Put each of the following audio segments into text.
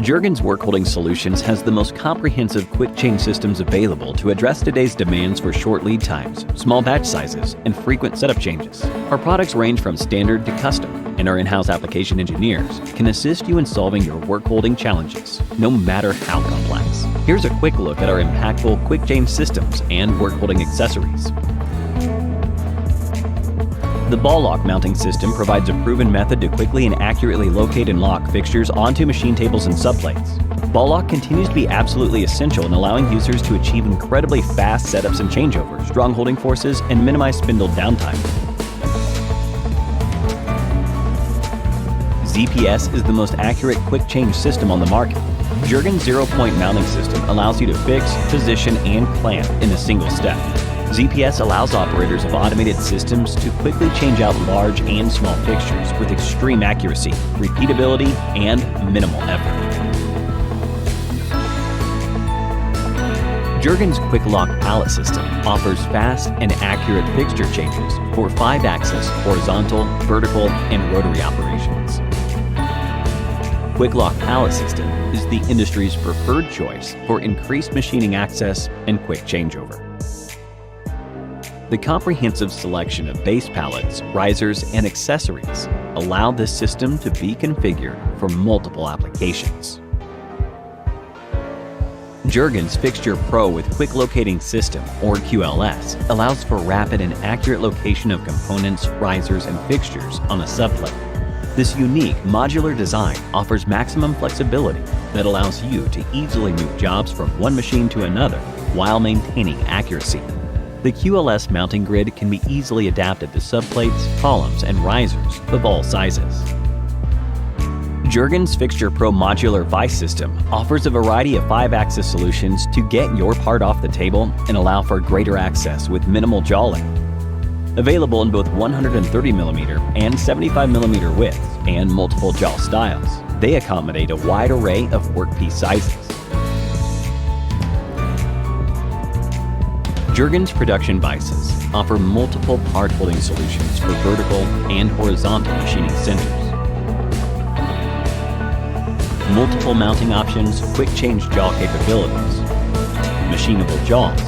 Jergens Work Holding Solutions has the most comprehensive quick change systems available to address today's demands for short lead times, small batch sizes, and frequent setup changes. Our products range from standard to custom, and our in-house application engineers can assist you in solving your work holding challenges, no matter how complex. Here's a quick look at our impactful quick change systems and work holding accessories. The ball lock mounting system provides a proven method to quickly and accurately locate and lock fixtures onto machine tables and subplates. Ball lock continues to be absolutely essential in allowing users to achieve incredibly fast setups and changeovers, strong holding forces, and minimize spindle downtime. ZPS is the most accurate quick change system on the market. Jergens 0-point mounting system allows you to fix, position, and clamp in a single step. ZPS allows operators of automated systems to quickly change out large and small fixtures with extreme accuracy, repeatability, and minimal effort. Jergens Quick Lock pallet system offers fast and accurate fixture changes for 5-axis, horizontal, vertical, and rotary operations. Quick Lock pallet system is the industry's preferred choice for increased machining access and quick changeover. The comprehensive selection of base pallets, risers, and accessories allow this system to be configured for multiple applications. Jergens Fixture Pro with Quick Locating System, or QLS, allows for rapid and accurate location of components, risers, and fixtures on a subplate. This unique modular design offers maximum flexibility that allows you to easily move jobs from one machine to another while maintaining accuracy. The QLS mounting grid can be easily adapted to subplates, columns, and risers of all sizes. Jergens Fixture Pro Modular Vise System offers a variety of 5-axis solutions to get your part off the table and allow for greater access with minimal jaw length. Available in both 130mm and 75mm widths and multiple jaw styles, they accommodate a wide array of workpiece sizes. Jergens Production Vices offer multiple part holding solutions for vertical and horizontal machining centers. Multiple mounting options, quick change jaw capabilities, machinable jaws,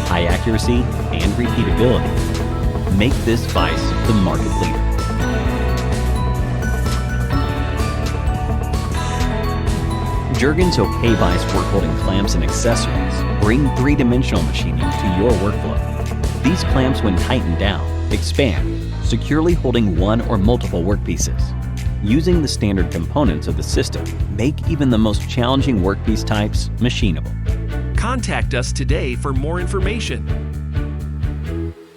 high accuracy, and repeatability make this vise the market leader. Jergens OK Vise work holding clamps and accessories bring 3-dimensional machining to your workflow. These clamps, when tightened down, expand, securely holding one or multiple workpieces. Using the standard components of the system make even the most challenging workpiece types machinable. Contact us today for more information.